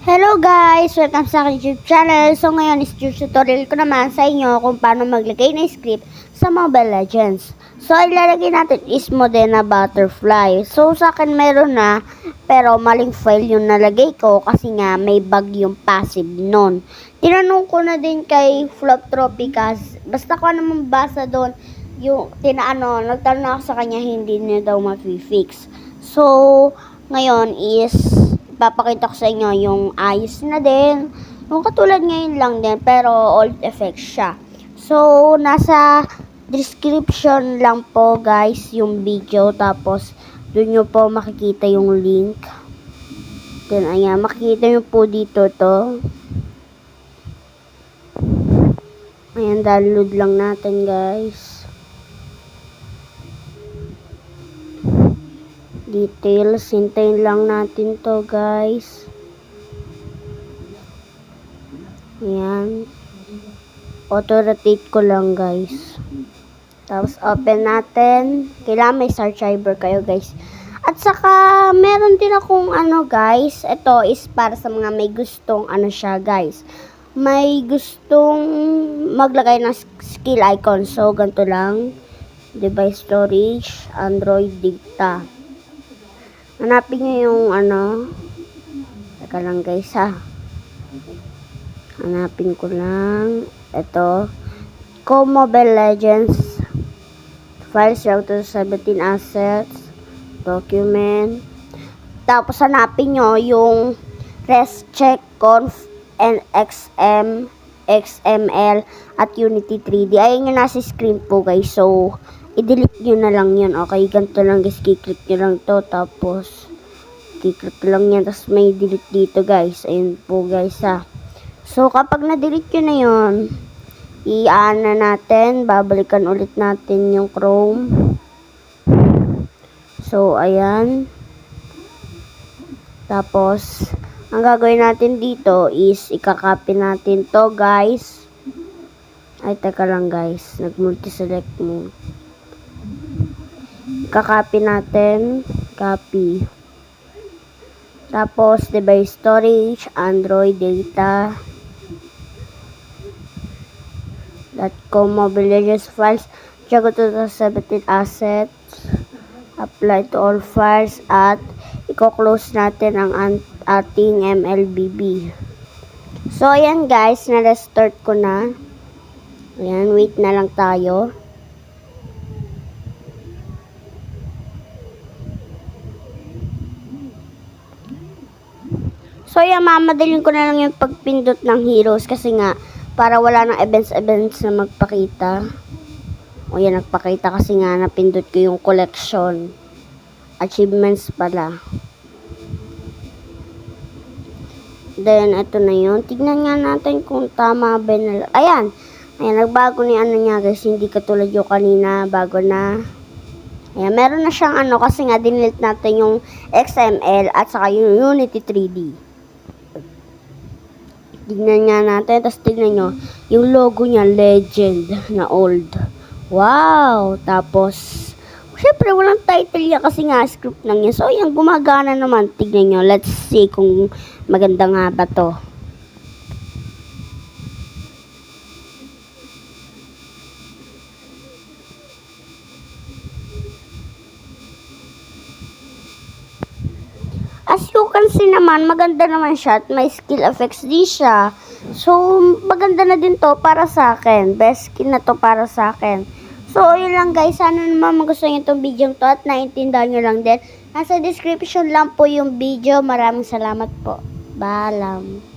Hello guys! Welcome sa aking YouTube channel. So ngayon is tutorial ko naman sa inyo kung paano maglagay ng script sa Mobile Legends. So ilalagay natin is Modena Butterfly. So sa akin meron na, pero maling file yung nalagay ko kasi nga may bug yung passive nun. Tinanong ko na din kay Flop Tropicas, basta ko naman basa doon yung nagtanong ako sa kanya, hindi niya daw ma-fix. So ngayon is papakita ko sa inyo yung ayos na din. Yung katulad ngayon lang din, pero old effects siya. So, nasa description lang po guys yung video. Tapos, doon nyo po makikita yung link. Then, ayan, makikita nyo po dito to. Ayan, download lang natin guys. Details, hintayin lang natin to guys. Ayan, auto-rotate ko lang guys. Tapos open natin. Kailangan may subscriber kayo guys. At saka meron din akong guys, ito is para sa mga may gustong siya guys, may gustong maglagay ng skill icon. So ganito lang, device storage, Android data. Hanapin nyo yung teka lang guys ha. Hanapin ko lang. Ito. Mobile Legends. Files, router 17 assets. Document. Tapos hanapin nyo yung rescheck conf and XML at Unity 3D. Ayun yung nasa screen po guys. So, i-delete nyo na lang yun. Okay, ganito lang guys. Kiklik nyo lang to. Tapos, kiklik lang yan. Tapos, may delete dito guys. Ayun po guys ha. So, kapag na-delete nyo na yun, i-aan na natin. Babalikan ulit natin yung Chrome. So, ayan. Tapos, ang gagawin natin dito is ikakopy natin to guys. Ay, teka lang guys. Nag-multi-select mo. Kakopy natin, copy. Tapos, device storage, Android data, .com, mobile legends files, Jago 2017 assets, apply to all files, at i-close natin ang ating MLBB. So, ayan guys, na-restart ko na. Ayan, wait na lang tayo. So, yan, mamadalin ko na lang yung pagpindot ng heroes kasi nga, para wala ng events na magpakita. O yan, nagpakita kasi nga, napindot ko yung collection. Achievements pala. Then, ito na yun. Tignan nga natin kung tama ba na. Ayan, nagbago ni niya guys. Hindi katulad yung kanina, bago na. Ayan, meron na siyang kasi nga, dinilit natin yung XML at saka yung Unity 3D. Tignan nga natin, tapos tignan nyo, yung logo niya, legend na old. Wow! Tapos, syempre, walang title yan kasi nga, script lang yan. So, yan, gumagana naman. Tignan nyo, let's see kung maganda nga ba to. As you can see naman, maganda naman siya at may skill effects din siya. So, maganda na din to para sa akin. Best skin na to para sa akin. So, yun lang guys. Sana naman magustuhan nyo itong video to at naintindihan nyo lang din. Nasa description lang po yung video. Maraming salamat po. Paalam.